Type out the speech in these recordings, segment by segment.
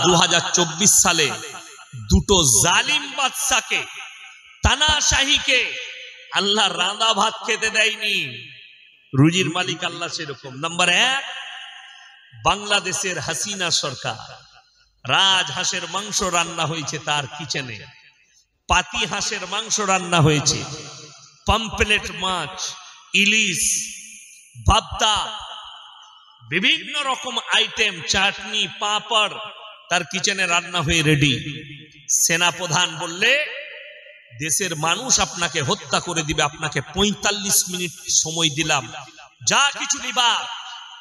2024 সালে দুটো জালিম বাদশাকে, তানাশাহীকে আল্লাহ রাঁধা ভাত খেতে দেয়নি। রুজির মালিক আল্লাহ সেরকম। নাম্বার 1, বাংলাদেশের হাসিনা সরকার। রাজহাঁসের মাংস রান্না হয়েছে তার কিচেনে, পাতি হাঁসের মাংস রান্না হয়েছে, পাম্পলেট মাছ, ইলিশ, ভাবতা, বিভিন্ন রকম আইটেম, চাটনি, পাঁপড় তার কিচেনে রান্না হয়ে রেডি। সেনাপ্রধান বললে দেশের মানুষ আপনাকে হত্যা করে দিবে, আপনাকে 45 মিনিট সময় দিলাম, যা কিছু দিবা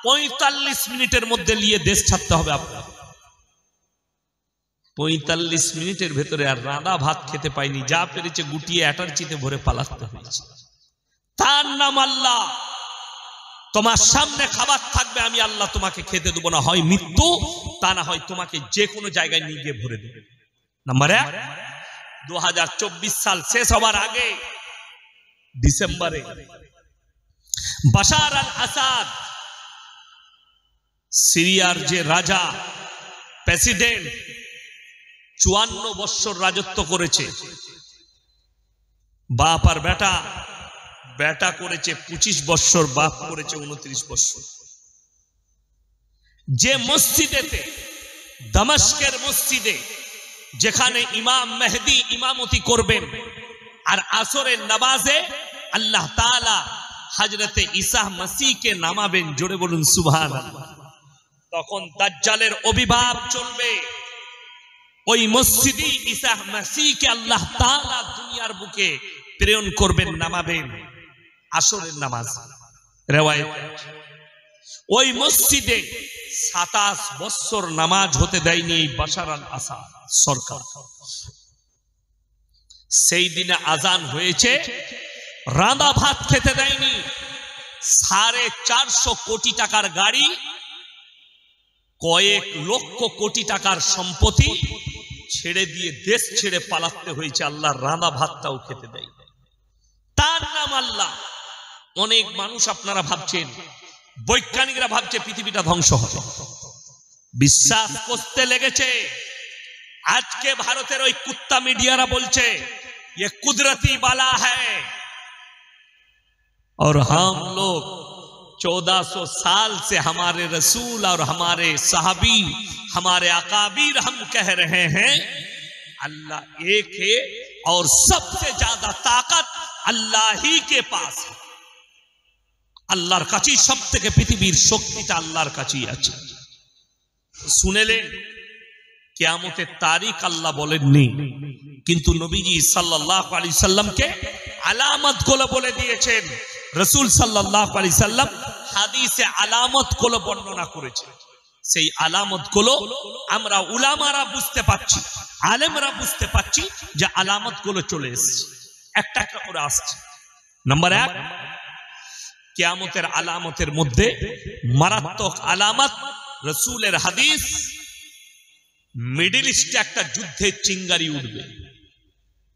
45 মিনিটের মধ্যে নিয়ে দেশ ছাড়তে হবে আপনার। 45 মিনিটের ভেতরে আর রাঁধা ভাত খেতে পাইনি, যা পেরেছে গুটিয়ে অ্যাটার্জিতে ভরে পালাতে হয়েছে। তার নাম আল্লাহ। তোমার সামনে খাবার থাকবে, আমি আল্লাহ তোমাকে খেতে দেবো না, হয় মৃত্যু, তা না হয় তোমাকে যে কোনো জায়গায় নিয়ে গিয়ে ভরে দেবে। নাম্বার 1, 2024 সাল শেষ হবার আগে ডিসেম্বরে বাশার আল আসাদ, সিরিয়ার যে রাজা, প্রেসিডেন্ট, 54 বছর রাজত্ব করেছে। বাপ আর বেটা, বেটা করেছে 25 বছর, বাপ করেছে 29 বছর। যে মসজিদেতে, দামেস্কের মসজিদে, যেখানে ইমাম মেহদি ইমামতি করবেন আর আসরের নামাজে আল্লাহ তাআলা হযরতে ঈসা মসিহকে নামাবেন, জোরে বলুন সুবহানাল্লাহ। তখন দাজ্জালের অভিভাব চলবে। ওই মসজিদে ঈসা মসিহকে আল্লাহ তাআলা দুনিয়ার বুকে প্রেরণ করবেন, নামাবেন আসরের নামাজ। রিওয়ায়াত, ওই মসজিদে 27 বছর নামাজ হতে দেয়নি এই বাশার আল আসাদ সরকার। সেই দিনে আজান হয়েছে, রাঁধা ভাত খেতে দেয়নি। 450 কোটি টাকার গাড়ি, কয়েক লক্ষ কোটি টাকার সম্পত্তি ছেড়ে দিয়ে দেশ ছেড়ে পালাতে হয়েছে, আল্লাহর রাঁধা ভাতটাও খেতে দেয়। তার নাম আল্লাহ। অনেক মানুষ আপনারা ভাবছেন, বৈজ্ঞানিকরা ভাবছে পৃথিবীটা ধ্বংস হবে, বিশ্বাস করতে লেগেছে। আজকে ভারতের ওই কুত্তা মিডিয়ারা বলছে ये कुदरती बाला है और हम लोग 1400 साल से हमारे रसूल और हमारे सहाबी, हमारे अकाबीर हम कह रहे हैं अल्लाह एक है और सबसे ज्यादा ताकत अल्लाह ही के पास है। আল্লাহর কাছেই সবথেকে পৃথিবীর শক্তিটা আল্লাহর কাছেই আছে। শুনেলেন, কিয়ামতের তারিখ আল্লাহ বলেননি, কিন্তু নবীজি সাল্লাল্লাহু আলাইহি সাল্লামকে আলামতগুলো বলে দিয়েছেন। রাসূল সাল্লাল্লাহু আলাইহি সাল্লাম হাদিসে আলামতগুলো বর্ণনা করেছেন। সেই আলামতগুলো আমরা উলামারা বুঝতে পারছি, আলেমরা বুঝতে পারছি যে আলামতগুলো চলে এসেছে, একটা একটা করে আসছে। নাম্বার 1, কিয়ামতের আলামতের মধ্যে মারাত্মক আলামত, রাসূলের হাদিস, মিডল ইস্টে একটা যুদ্ধের চিঙ্গারি উঠবে,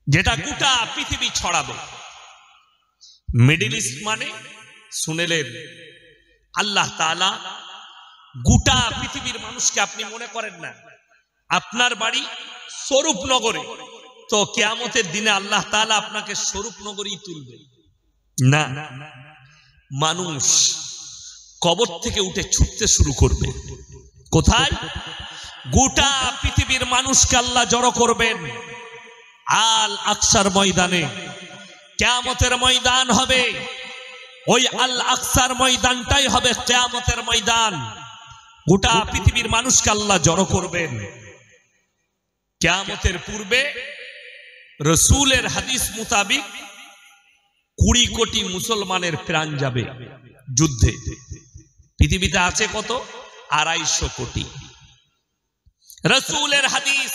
যেটা গোটা পৃথিবী ছড়াবে। মিডল ইস্ট মানে শুনেলেন, আল্লাহ তাআলা গোটা পৃথিবীর মানুষকে, আপনি মনে করেন না আপনার বাড়ি স্বরূপনগরে, তো কিয়ামতের দিনে আল্লাহ তাআলা আপনাকে স্বরূপনগরেই তুলবে না, মানুষ কবর থেকে উঠে ছুটতে শুরু করবে। কোথায়? গোটা পৃথিবীর মানুষকে আল্লাহ জড়ো করবেন আল আকসার ময়দানে। কিয়ামতের ময়দান হবে, ওই আল আকসার ময়দানটাই হবে কিয়ামতের ময়দান। গোটা পৃথিবীর মানুষকে আল্লাহ জড়ো করবেন। কিয়ামতের পূর্বে রাসূলের হাদিস মোতাবেক 20 কোটি মুসলমানের প্রাণ যাবে যুদ্ধে। পৃথিবীতে আছে কত? 250 কোটি। রাসূলের হাদিস,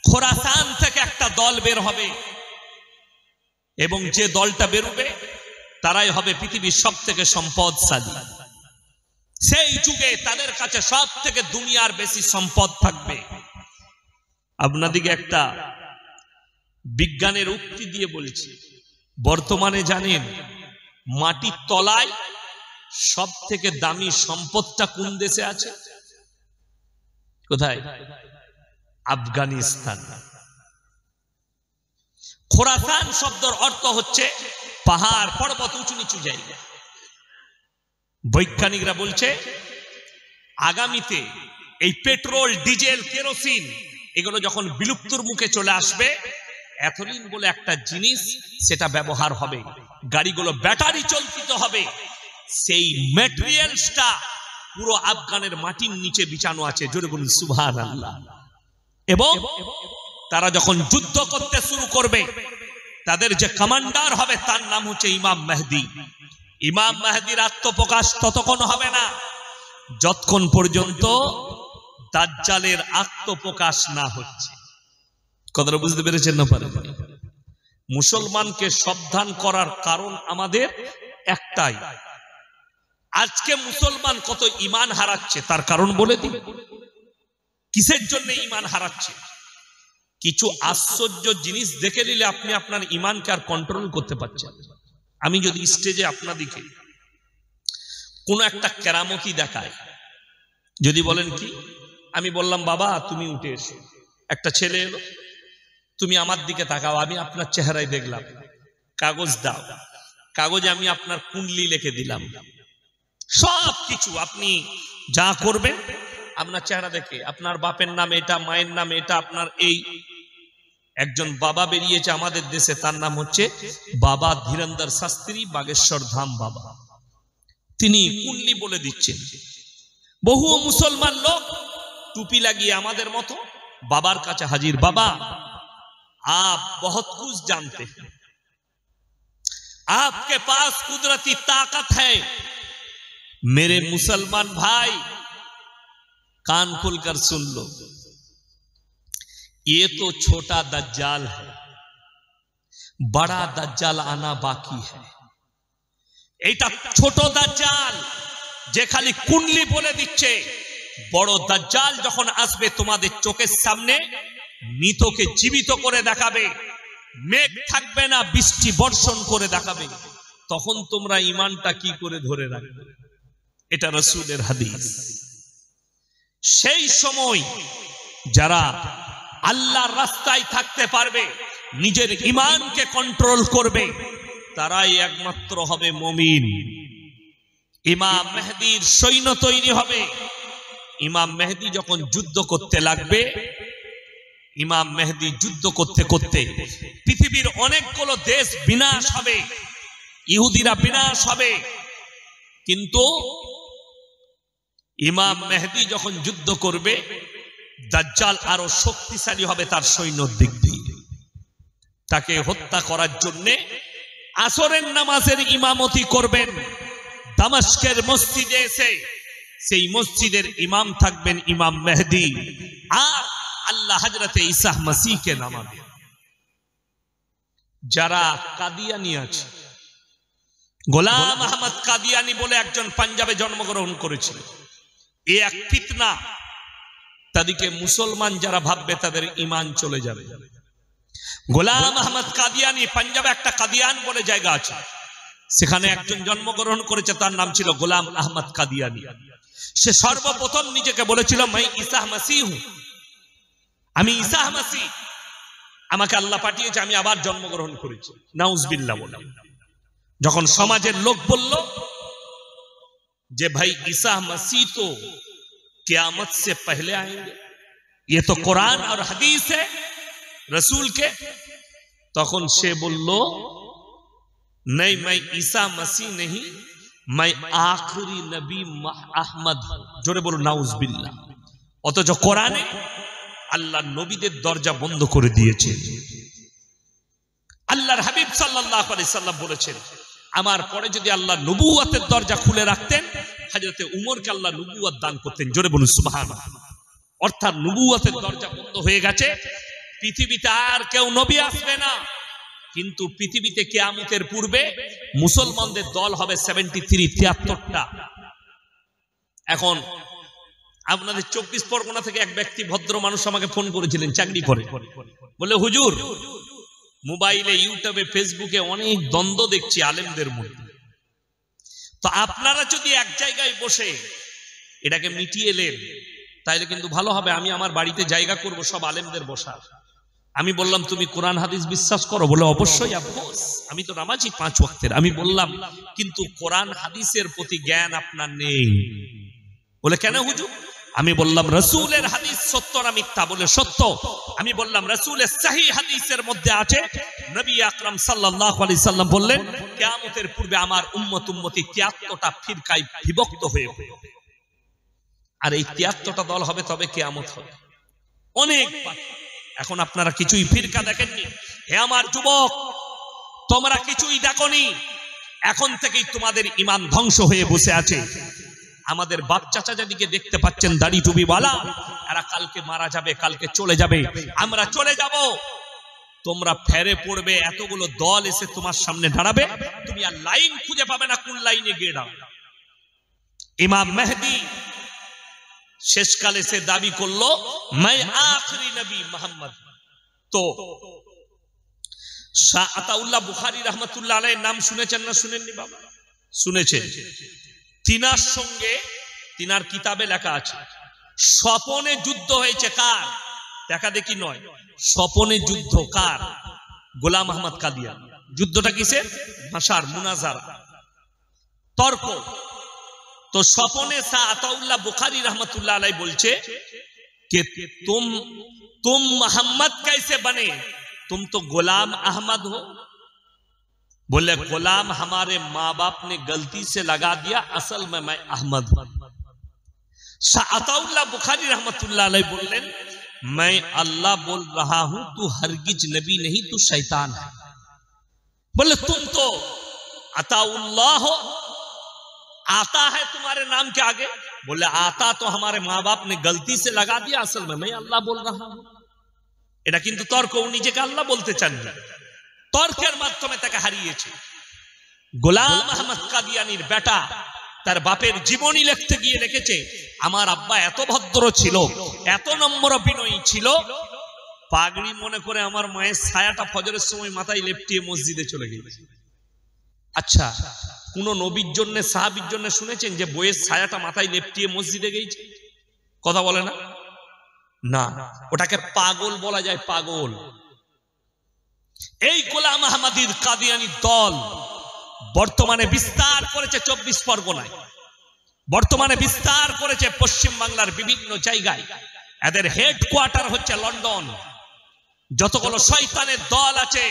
খোরাসান থেকে একটা দল বের হবে এবং যে দলটা বেরোবে তারাই হবে পৃথিবীর সবথেকে সম্পদশালী। সেই যুগে তাদের কাছে সব থেকে দুনিয়ার বেশি সম্পদ থাকবে। আপনাদিকে একটা বিজ্ঞানের উক্তি দিয়ে বলছি, বর্তমানে জানেন মাটির তলায় সব থেকে দামি সম্পদটা কোন দেশে আছে? কোথায়? আফগানিস্তান। খোরাসান শব্দের অর্থ হচ্ছে পাহাড়, পর্বত, উঁচু নিচু জায়গা। বৈজ্ঞানিকরা বলছে আগামীতে এই পেট্রোল, ডিজেল, কেরোসিন এগুলো যখন বিলুপ্তর মুখে চলে আসবে, অ্যাথলিন বলে একটা জিনিস সেটা ব্যবহার হবে, গাড়িগুলো ব্যাটারি চালিত হবে। সেই ম্যাটেরিয়ালসটা পুরো আফগানের মাটির নিচে বিছানো আছে। জোরে বলুন সুবহানাল্লাহ। এবং তারা যখন যুদ্ধ করতে শুরু করবে, তাদের যে কমান্ডার হবে তার নাম হচ্ছে ইমাম মেহেদী। ইমাম মেহেদীর আত্মপ্রকাশ ততক্ষণ হবে না যতক্ষণ পর্যন্ত দাজ্জালের আত্মপ্রকাশ না হচ্ছে। কথাটা বুঝতে পেরেছেন না? পারে মুসলমানকে সাবধান করার কারণ আমাদের একটাই, আজকে মুসলমান কত ঈমান হারাচ্ছে তার কারণ বলে দিই। কিসের জন্য ঈমান হারাচ্ছে? কিছু আশ্চর্য জিনিস দেখে নিলে আপনি আপনার ঈমানকে আর কন্ট্রোল করতে পারছেন। আমি যদি স্টেজে আপনাদিকে কোন একটা কেরামতি দেখায়, যদি বলেন কি, আমি বললাম বাবা তুমি উঠে এসো, একটা ছেলে এলো, তুমি আমার দিকে তাকাও, আমি আপনার চেহারায় দেখলাম, কাগজ দাও, কাগজে আমি আপনার কুণ্ডলি লিখে দিলাম, সব কিছু আপনি যা করবেন আপনার চেহারা দেখে, আপনার বাপের নাম এটা, মায়ের নাম এটা, আপনার এই একজন বাবা বেরিয়েছে আমাদের দেশে, তার নাম হচ্ছে বাবা ধীরেন্দ্র শাস্ত্রী, বাগেশ্বর ধাম বাবা। তিনি কুণ্ডলি বলে দিচ্ছেন। বহু মুসলমান লোক টুপি লাগিয়ে আমাদের মতো বাবার কাছে হাজির, বাবা आप बहुत कुछ जानते हैं, आपके पास कुदरती ताकत है। मेरे मुसलमान भाई कान खोलकर सुन लो, ये तो छोटा दज्जाल है, बड़ा दज्जाल आना बाकी है। এটা ছোট দাজ্জাল যে খালি কুণ্ডলি বলে দিচ্ছে, বড় দাজ্জাল যখন আসবে তোমাদের চোখের সামনে মৃতকে জীবিত করে দেখাবে, মেঘ থাকবে না, বৃষ্টি বর্ষণ করে দেখাবে, তখন তোমরা ঈমানটা কি করে ধরে রাখবে? এটা রাসূলের হাদিস। সেই সময় যারা আল্লাহর রাস্তায় থাকতে পারবে, নিজের ঈমানকে কন্ট্রোল করবে, তারাই একমাত্র হবে মুমিন। ইমাম মেহেদীর সৈন্য তৈরি হবে। ইমাম মেহেদী যখন যুদ্ধ করতে লাগবে, ইমাম মেহেদী যুদ্ধ করতে করতে পৃথিবীর অনেকগুলো দেশ বিনাশ হবে, ইহুদিরা বিনাশ হবে, কিন্তু ইমাম মেহেদী যখন যুদ্ধ করবে, দাজ্জাল আরো শক্তিশালী হবে তার সৈন্যর দিক দিয়ে। তাকে হত্যা করার জন্য আসরের নামাজের ইমামতি করবেন দামেস্কের মসজিদে এসে, সেই মসজিদের ইমাম থাকবেন ইমাম মেহেদী, আর আল্লাহ হযরতে ঈসা মসিহকে নামাবেন। যারা কাদিয়ানি আছে, গোলাম আহমদ কাদিয়ানি বলে একজন পাঞ্জাবে জন্মগ্রহণ করেছিল, এই এক ফিতনা, তাদেরকে মুসলমান যারা ভাববে তাদের ঈমান চলে যাবে। গোলাম আহমদ কাদিয়ানি, পাঞ্জাবে একটা কাদিয়ান বলে জায়গা আছে, সেখানে একজন জন্মগ্রহণ করেছে, তার নাম ছিল গোলাম আহমদ কাদিয়ানি। সে সর্বপ্রথম নিজেকে বলেছিল मैं ঈসা মসিহ हूं, আমি ঈসা মসিহ, আমাকে আল্লাহ পাঠিয়েছে, আমি আবার জন্মগ্রহণ করেছি। নাউজুবিল্লাহ বলে যখন সমাজের লোক বলল যে ভাই ঈসা মসিহ তো কিয়াमत से पहले आएंगे, ये तो कुरान और हदीस है रसूल के, तखन से बोलो नहीं मैं ईसा मसीह नहीं, मैं आखिरी नबी अहमद। जोरे बोलो नाउजुबिल्लाह। অথচ কোরআনে আল্লাহ নবীদের দরজা বন্ধ করে দিয়েছে। আল্লাহর হাবিব সাল্লাল্লাহু আলাইহি সাল্লাম বলেছেন, আমার পরে যদি আল্লাহ নবুয়তের দরজা খুলে রাখতেন, হযরতে উমরকে আল্লাহ নবুয়ত দান করতেন। জোরে বলুন সুবহানাল্লাহ। অর্থাৎ নবুয়তের দরজা বন্ধ হয়ে গেছে, পৃথিবীতে আর কেউ নবী আসবে না, কিন্তু পৃথিবীতে কিয়ামতের পূর্বে মুসলমানদের দল হবে 73-73টা। এখন আপনাদের 24 পরগনা থেকে এক ব্যক্তি, ভদ্র মানুষ আমাকে ফোন করেছিলেন, চাকরি করে, বলে হুজুর মোবাইলে, ইউটিউবে, ফেসবুকে অনেক দ্বন্দ্ব দেখছি আলেমদের মধ্যে, তো আপনারা যদি এক জায়গায় বসে এটাকে মিটিয়ে নেন, তাইলে কিন্তু ভালো হবে, আমি আমার বাড়িতে জায়গা করব সব আলেমদের বসার। আমি বললাম তুমি কোরআন হাদিস বিশ্বাস করো? বলে অবশ্যই আফসোস, আমি তো নামাজি 5 ওয়াক্তের। আমি বললাম কিন্তু কোরআন হাদিসের প্রতি জ্ঞান আপনার নেই। বলে কেন হুজুর? আমি বললাম রাসূলের হাদিস সত্য না মিথ্যা? বলে সত্য। আমি বললাম রাসূলের সহিহ হাদিসের মধ্যে আছে নবী আকরাম সাল্লাল্লাহু আলাইহি সাল্লাম বললেন কিয়ামতের পূর্বে আমার উম্মতি 73টা ফিরকায় বিভক্ত হয়ে পড়বে, আর এই 73টা দল হবে, তবে কিয়ামত হবে। অনেক এখন আপনারা কিছুই ফিরকা দেখেননি। হে আমার যুবক, তোমরা কিছুই দেখোনি, এখন থেকেই তোমাদের ঈমান ধ্বংস হয়ে বসে আছে। আমাদের বাচ্চা চাচাদিকে দেখতে পাচ্ছেন দাড়ি টুপিওয়ালা, এরা কালকে মারা যাবে, কালকে চলে যাবে, আমরা চলে যাব। তোমরা ফেরে পড়বে, এতগুলো দল এসে তোমার সামনে দাঁড়াবে, তুমি আর লাইন খুঁজে পাবে না কোন লাইনে গিয়ে দাঁড়াবে। ইমাম মেহদি শেষকালে সে দাবি করলো मैं आखिरी नबी मोहम्मद। तो শাহ আতাউল্লাহ বুখারী রাহমাতুল্লাহ আলাইহির নাম শুনেছেন না শুনেননি বাবা? শুনেছেন। তিনার সঙ্গে তিনার কিতাবে লেখা আছে স্বপনে যুদ্ধ হয়েছে। কার? দেখা দেখি নয়, স্বপনে যুদ্ধ। কার? গোলাম আহমদ কাদিয়ানী। যুদ্ধটা কিসের? ভাষার, মুনাজারা, তর্ক। तो स्वपने शाह अताउल्लाह बुखारी रहमतुल्लाह अलैह बोलছে कि तुम मोहम्मद कैसे बने, तुम तो गुलाम अहमद हो। बोले गुलाम हमारे माँ बाप ने गलती से लगा दिया, असल में मैं अहमद हूं। शाह अताउल्लाह बुखारी रहमतुल्लाह अलैह बोलें मैं अल्लाह बोल रहा हूं, तू हरगिज नबी नहीं, तू शैतान है। बोले तुम तो अताउल्लाह हो, आता है तुम्हारे नाम के आगे। बोले आता तो हमारे माँ बाप ने गलती से लगा दिया, असल में मैं अल्लाह बोल रहा हूं। এটা কিন্তু তর্ক, উনি নিজেকে আল্লাহ বলতে চান না, তর্কের মাধ্যমে তাকে হারিয়েছে। গোলাম আহমদ কাদিয়ানীর বেটা তার বাপের জীবনী লিখতে গিয়ে লিখেছে আমার আব্বা এত ভদ্র ছিল, এত নম্র বিনয়ী ছিল, পাগড়ি মনে করে আমার মায়ের ছায়াটা ফজরের সময় মাথায় লেপটিয়ে মসজিদে চলে গেছে। আচ্ছা, কোন নবীর জন্য সাহাবীর জন্য শুনেছেন যে বইয়ের ছায়াটা মাথায় লেপটিয়ে মসজিদে গেছে? কথা বলে না? না, ওটাকে পাগল বলা যায়, পাগল। এই গোলাম আহমদীর কাদিয়ানী দল বর্তমানে বিস্তার করেছে 24 পরগনায়, বর্তমানে বিস্তার করেছে পশ্চিম বাংলার বিভিন্ন জায়গায়। এদের হেডকোয়ার্টার হচ্ছে লন্ডন। যতগুলো শয়তানের দল আছে,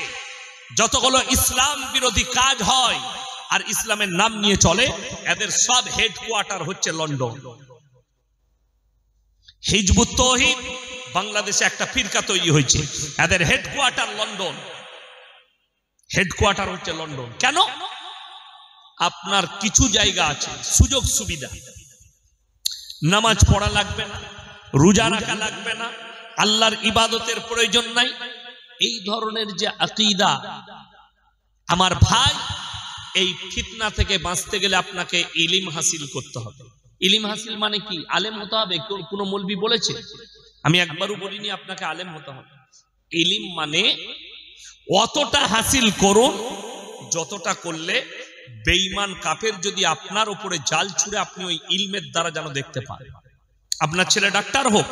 যতগুলো ইসলাম বিরোধী কাজ হয় আর ইসলামের নাম নিয়ে চলে, এদের সব হেডকোয়ার্টার হচ্ছে লন্ডন। হিজবুত তাওহীদ বাংলাদেশে একটা ফিরকা তৈরি হয়েছে, এদের হেডকোয়ার্টার লন্ডন। হেডকোয়ার্টার হচ্ছে লন্ডন। কেন? আপনার কিছু জায়গা আছে, সুযোগ সুবিধা, নামাজ পড়া লাগবে না, রোজা রাখা লাগবে না, আল্লাহর ইবাদতের প্রয়োজন নাই, এই ধরনের যে আকীদা, আমার ভাই, এই ফিতনা থেকে বাঁচতে গেলে আপনাকে ইলম হাসিল করতে হবে। ইলম হাসিল মানে কি? আলেম হতে হবে। কোন মৌলবি বলেছে? আমি একবারও বলিনি আপনাকে আলেম হতে হবে। ইলম মানে অতটা হাসিল করুন যতটা করলে বেঈমান কাফের যদি আপনার উপরে জাল ছুড়ে আপনি ওই ইলমের দ্বারা যেন দেখতে পান। আপনার ছেলে ডাক্তার হোক,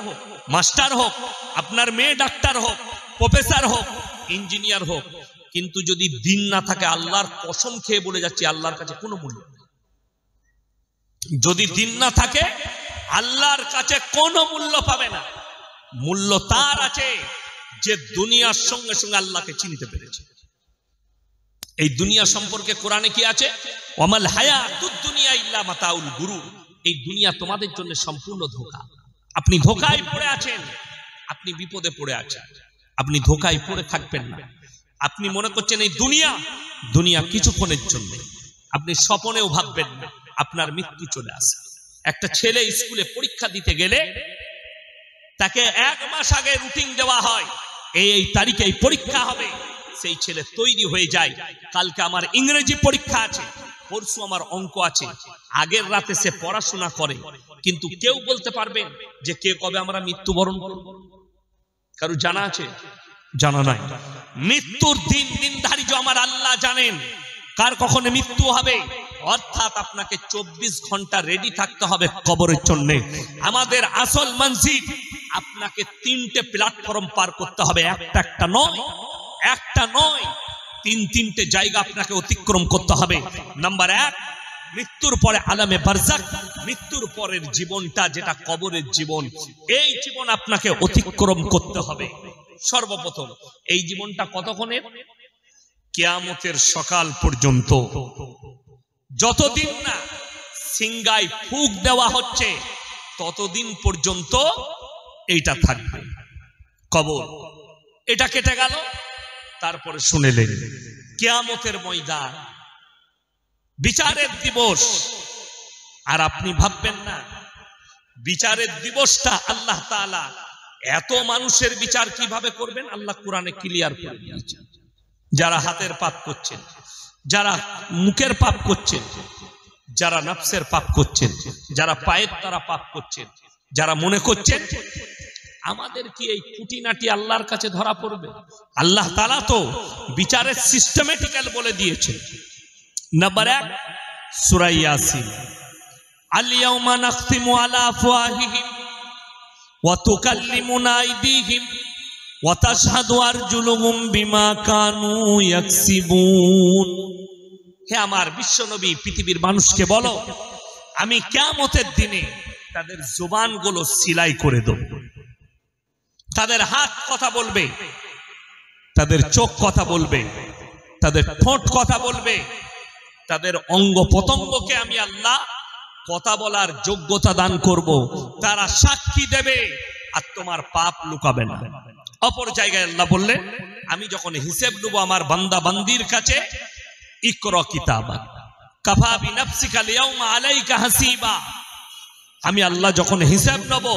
মাস্টার হোক, আপনার মেয়ে ডাক্তার হোক, প্রফেসর হোক, ইঞ্জিনিয়ার হোক, কিন্তু যদি দিন না থাকে, আল্লাহর কসম খেয়ে বলে যাচ্ছি, আল্লাহর কাছে কোনো মূল্য নেই। যদি দিন না থাকে, আল্লাহর কাছে কোনো মূল্য পাবে না। মূল্য তার আছে যে দুনিয়ার সঙ্গে সঙ্গে আল্লাহকে চিনতে পেরেছে। এই দুনিয়া সম্পর্কে কোরআনে কি আছে? ওয়ামাল হায়াতুদ দুনিয়া ইল্লা মাতাউল গুরুর। এই দুনিয়া তোমাদের জন্য সম্পূর্ণ ধোঁকা। আপনি ধোঁকায় পড়ে আছেন, আপনি বিপদে পড়ে আছেন, আপনি ধোঁকায় পড়ে থাকবেন না। আপনি মনে করছেন এই দুনিয়া কিছুক্ষণের জন্য, আপনি স্বপ্নেও ভাববেন না আপনার মৃত্যু চলে আসে। একটা ছেলে স্কুলে পরীক্ষা দিতে গেলে তাকে 1 মাস আগে রুটিন দেওয়া হয়, এই তারিখে এই পরীক্ষা হবে। সেই ছেলে তৈরি হয়ে যায়, কালকে আমার ইংরেজি পরীক্ষা আছে, পরশু আমার অঙ্ক আছে। আগের রাতে সে পড়াশোনা করে, কিন্তু কেউ বলতে পারবেন যে কে কবে আমরা মৃত্যুবরণ করব? কারো জানা আছে? জানা নাই। মৃত্যুর দিন নির্ধারিত আমার আল্লাহ জানেন, কার কখন মৃত্যু হবে। অর্থাৎ আপনাকে 24 ঘন্টা রেডি থাকতে হবে কবরের জন্য। আমাদের আসল মসজিদ আপনাকে 3টে প্ল্যাটফর্ম পার করতে হবে, একটা নয়, 3টে জায়গা আপনাকে অতিক্রম করতে হবে। নাম্বার 1, মৃত্যুর পরে আলামে বারজাখ, মৃত্যুর পরের জীবনটা যেটা কবরের জীবন, এই জীবন আপনাকে অতিক্রম করতে হবে। সর্বপ্রথম এই জীবনটা কতক্ষণের? কিয়ামতের সকাল পর্যন্ত। যতদিন না সিংগায় ফুঁক দেওয়া হচ্ছে ততদিন পর্যন্ত এইটা থাকবে কবর। এটা কেটে গেল, তারপরে শুনেলেন কিয়ামতের ময়দান, বিচারের দিবস। আর আপনি ভাববেন না বিচারের দিবসটা আল্লাহ তাআলা এত মানুষের বিচার কিভাবে করবেন, আল্লাহ কোরআনে ক্লিয়ার করে দিয়েছেন। যারা হাতের পাপ করছেন, যারা মুখের পাপ করছেন, যারা নফসের পাপ করছেন, যারা পায়ের দ্বারা পাপ করছেন, যারা মনে করছেন আমাদের কি এই খুঁটিনাটি আল্লাহর কাছে ধরা পড়বে, আল্লাহ তাআলা তো বিচারের সিস্টেমেটিক্যাল বলে দিয়েছেন। নাম্বার 1 সূরা ইয়াসিন, আল ইয়াউমা নাখতিমু আলা আফওয়াহিহিম ওয়া তুকাল্লিমুনা আইদিহিম ওয়া তাশহাদু আরজুলুহুম বিমা কানু ইয়াকসিবুন। হে আমার বিশ্বনবী, পৃথিবীর মানুষকে বলো আমি কিয়ামতের দিনে তাদের জবানগুলো সিলাই করে দেব, তাদের হাত কথা বলবে, তাদের চোখ কথা বলবে, তাদের ঠোঁট কথা বলবে, তাদের অঙ্গ প্রত্যঙ্গকে আমি আল্লাহ কথা বলার যোগ্যতা দান করব, তারা সাক্ষী দেবে আর তোমার পাপ লুকাবে না। অপর জায়গায় আল্লাহ বললেন আমি যখন হিসাব নেব আমার বান্দা বান্দির কাছে, ইকরা কিতাবাক কাফা বিনাফসিকা আল-ইয়াউমা আলাইকা হাসিবা, আমি আল্লাহ যখন হিসাব নেব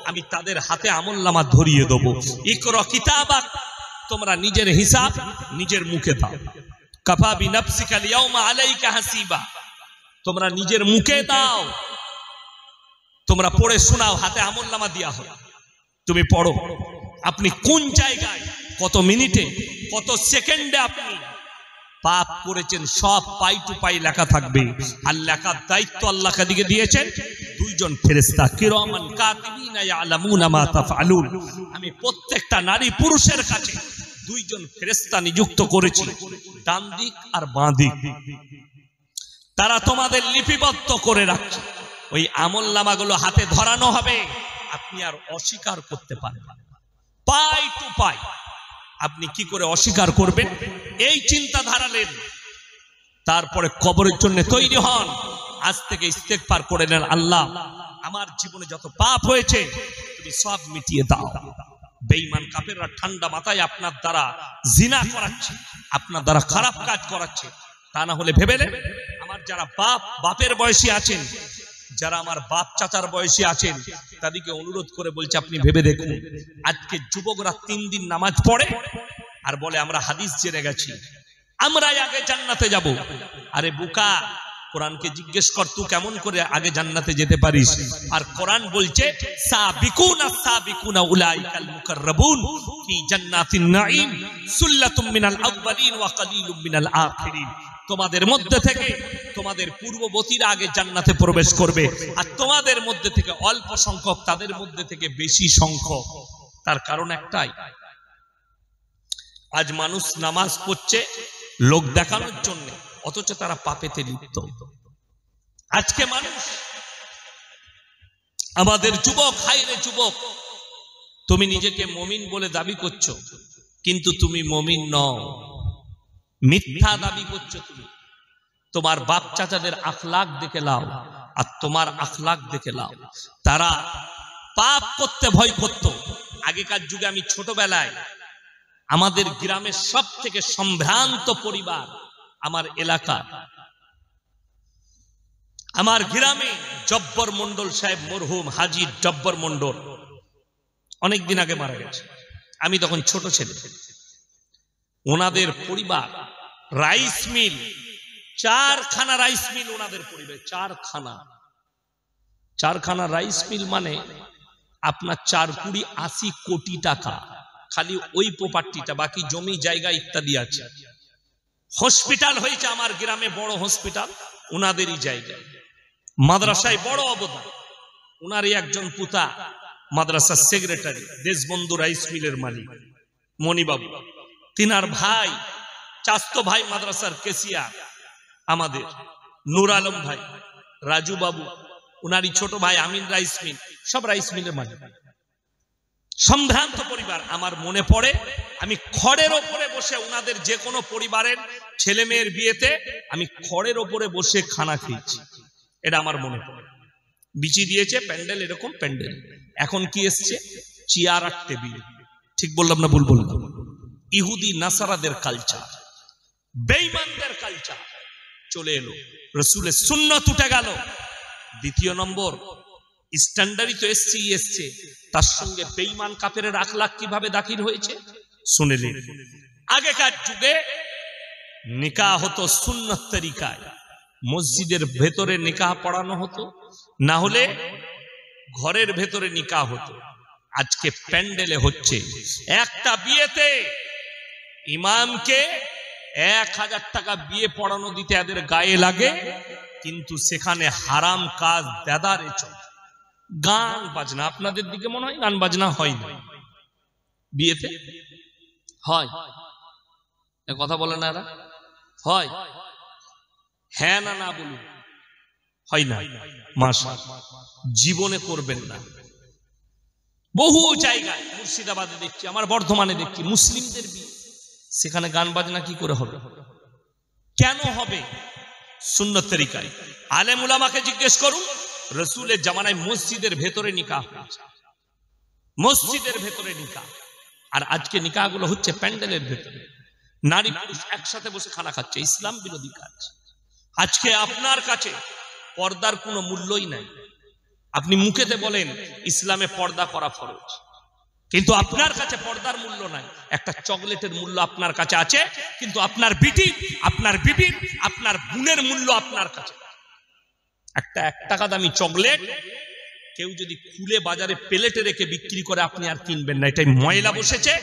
আমি তাদের হাতে আমলনামা ধরিয়ে দেব। ইকরা কিতাবাক, তোমরা নিজের হিসাব নিজের মুখে দাও। কাফা বিনাফসিকা আল-ইয়াউমা আলাইকা হাসিবা, তোমরা নিজের মুখে দাও, তোমরা পড়ে শোনাও, হাতে আমলনামা দেয়া হয়, তুমি পড়ো আপনি কোন জায়গায়, কত মিনিটে, কত সেকেন্ডে আপনি পাপ করেছেন, সব পাই টু পাই লেখা থাকবে। আর লেখার দায়িত্ব আল্লাহ কাদিকে দিয়েছেন 2 জন ফেরেশতা, কিরামান কাতিবিনা ইয়ালামুনা মা তাফআলুন। আমি প্রত্যেকটা নারী পুরুষের কাছে 2 জন ফেরেশতা নিযুক্ত করেছি, ডান দিক আর বাঁ দিক। তারা তোমাদের লিপিবদ্ধ করে রাখছে, ওই আমলনামাগুলো হাতে ধরানো হবে, আপনি আর অস্বীকার করতে পারবেন না, পাই টু পাই। আপনি কি করে অস্বীকার করবেন, এই চিন্তা ধারালেন। তারপরে কবরের জন্য তৈরি হন, আজ থেকে ইস্তেগফার করে নেন, আল্লাহ আমার জীবনে যত পাপ হয়েছে তুমি সব মিটিয়ে দাও। বেঈমান কাফেররা ঠান্ডা মাথায় আপনার দ্বারা জিনা করাচ্ছে, আপনার দ্বারা খারাপ কাজ করাচ্ছে, তা না হলে ভেবে নেন আমার যারা বাপের বয়সী আছেন, যারা আমার বাপ চাচার বয়সী আছেন, তাদেরকে অনুরোধ করে বলছে আপনি ভেবে দেখুন, আজকে যুবকরা 3 দিন নামাজ পড়ে আর বলে আমরা হাদিস জেনে গেছি, আমরা আগে জান্নাতে যাব। আরে বোকা, কোরআনকে জিজ্ঞেস কর তুই কেমন করে আগে জান্নাতে যেতে পারিস। আর কোরআন বলছে সাবিকুনা সাবিকুনা উলাইকাল মুকাররাবুন ফি জান্নাতিন নাঈম সুল্লাতুম মিনাল আউয়ালিন ওয়া কালিলুম মিনাল আখিরিন। তোমাদের মধ্যে থেকে তোমাদের পূর্ববর্তীরা আগে জান্নাতে প্রবেশ করবে, আর তোমাদের মধ্যে থেকে অল্প সংখ্যক তাদের মধ্যে থেকে বেশি সংখ্যক। তার কারণ একটাই, আজ মানুষ নামাজ পড়ছে লোক দেখানোর জন্য, অথচ তারা পাপেতে লিপ্ত। আজকে মানুষ, আমাদের যুবক, হায়রে যুবক, তুমি নিজেকে মুমিন বলে দাবি করছো, কিন্তু তুমি মুমিন নও, মিথ্যা দাবি করছো। তুমি তোমার বাপ চাচাদের আখলাক দেখে লাও আর তোমার আখলাক দেখে লাও। তারা পাপ করতে ভয় করত। আগেকার যুগে আমি ছোটবেলায় আমাদের গ্রামের সব থেকে সম্ভ্রান্ত পরিবার আমার এলাকা, আমার গ্রামে জব্বর মন্ডল সাহেব, মরহুম হাজী জব্বর মন্ডল, অনেকদিন আগে মারা গেছে, আমি তখন ছোট ছেলে। ওনাদের পরিবার রাইস মিল, 4খানা রাইস মিল ওনাদের পরিবার, 4খানা রাইস মিল, মানে আপনার 4-80 কোটি টাকা খালি ওই প্রপার্টিটা, বাকি জমি জায়গা ইত্যাদি আছে। হসপিটাল হয়েছে আমার গ্রামে, বড় হসপিটাল, উনাদেরই জায়গায়, মাদ্রাসায় বড় অবদান। উনারই একজন পুতা মাদ্রাসার সেক্রেটারি, দেশবন্ধু রাইস মিলের মালিক মণিবাবু। তিনার ভাই, চাস্তো ভাই মাদ্রাসার কেসিয়ার আমাদের নূর আলম ভাই, রাজু বাবু, উনারই ছোট ভাই আমিন রাইস মিল, সব রাইস মিলের মালিক। সম্ভ্রান্ত পরিবার। আমার মনে পড়ে আমি খড়ের ওপরে বসে, উনাদের যে কোনো পরিবারের ছেলে মেয়ের বিয়েতে আমি খড়ের ওপরে বসে খানা খেয়েছি, এটা আমার মনে পড়ে। বিচি দিয়েছে প্যান্ডেল, এরকম প্যান্ডেল। এখন কি এসছে? চেয়ার আর টেবিল। ঠিক বললাম না ভুল বললাম? ইহুদি নাসারাদের কালচার, বেঈমানদের কালচার চলে এলো, রাসূলের সুন্নাত উঠে গেল। দ্বিতীয় নম্বর, স্ট্যান্ডার্ডই তো এসছে, তার সঙ্গে বেঈমান কাফেরের আখলাক কিভাবে দাখিল হয়েছে শুনে নিন। আগেকার যুগে নিকাহ হতো সুন্নত তরিকায়, মসজিদের ভেতরে নিকাহ পড়ানো হতো, না হলে ঘরের ভেতরে নিকাহ হতো। আজকে প্যান্ডেলে হচ্ছে। একটা বিয়েতে ইমামকে 1000 টাকা বিয়ে পড়ানো দিতে এদের গায়ে লাগে, কিন্তু সেখানে হারাম কাজ দেদারে চলে। গান বাজনা, আপনাদের দিকে মনে হয় গান বাজনা হয় না বিয়েতে? হয়? কথা বলে না এরা? হয়? হ্যাঁ না না বলুন। হয় না? মাশাআল্লাহ, জীবনে করবেন না। বহু জায়গায়, মুর্শিদাবাদে দেখছি, আমার বর্ধমানে দেখছি, মুসলিমদের বিয়ে, সেখানে গান বাজনা কি করে হবে? কেন হবে? সুন্নত তরিকায়। আলেম উলামাকে জিজ্ঞেস করুন, রাসূলের জামানায় মসজিদের ভেতরে নিকাহ হয়েছে, মসজিদের ভেতরে নিকাহ। আর আজকে নিকাহগুলো হচ্ছে প্যান্ডেলের ভেতরে, নারী পুরুষ একসাথে বসে খানা খাচ্ছে। ইসলাম বিরোধী কাজ। আজকে আপনার কাছে পর্দার কোনো মূল্যই নাই। আপনি মুখেতে বলেন ইসলামে পর্দা করা ফরজ, কিন্তু আপনার কাছে পর্দার মূল্য নাই। একটা চকলেটের মূল্য আপনার কাছে আছে, কিন্তু আপনার বিটি, আপনার বিবির, আপনার বোনের মূল্য আপনার কাছে। একটা 1 টাকা দামি চকলেট কেউ যদি খুলে বাজারে প্লেটে রেখে বিক্রি করে, আপনি আর কিনবেন না। এটাই ময়লা বসেছে,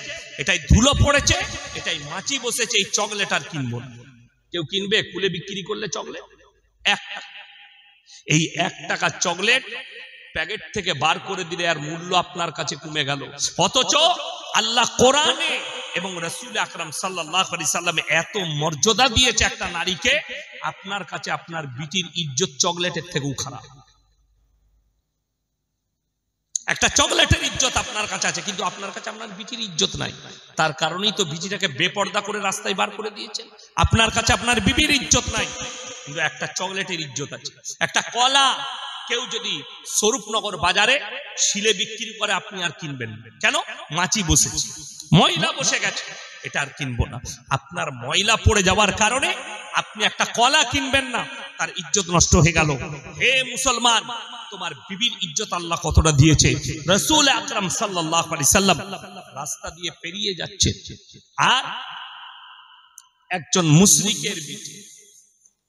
এটাই ধুলো পড়েছে, এটাই মাছি বসেছে, এই চকলেট আর কিনবো না। কেউ কিনবে খুলে বিক্রি করলে চকলেট? এই 1 টাকা চকলেট প্যাকেট থেকে বার করে দিলে আর মূল্য আপনার কাছে কমে গেল। অথচ আল্লাহ কোরআনে এবং রাসূল আকরাম সাল্লাল্লাহু আলাইহি সাল্লামে এত মর্যাদা দিয়েছে একটা নারীকে, আপনার কাছে আপনার বিটির ইজ্জত চকলেটের থেকেও খারাপ। একটা চকলেটের ইজ্জত আপনার কাছে আছে, কিন্তু আপনার কাছে আপনার বিটির ইজ্জত নাই। তার কারণেই তো বিটিটাকে বেপর্দা করে রাস্তায় বার করে দিয়েছেন। আপনার কাছে আপনার বিবির ইজ্জত নাই, কিন্তু একটা চকলেটের ইজ্জত আছে। একটা কলা কেউ যদি স্বরূপনগর বাজারে শিলে বিক্রি করে, আপনি আর কিনবেন না। কেন? মাছি বসেছে, ময়লা বসে গেছে, এটা আর কিনবো না। আপনার ময়লা পড়ে যাওয়ার কারণে আপনি একটা কলা কিনবেন না, তার ইজ্জত নষ্ট হয়ে গেল। হে মুসলমান, তোমার বিবির ইজ্জত আল্লাহ কতটা দিয়েছে। রাসূল আকরাম সাল্লাল্লাহু আলাইহি সাল্লাম রাস্তা দিয়ে পেরিয়ে যাচ্ছে, আর একজন মুশরিকের বিটি,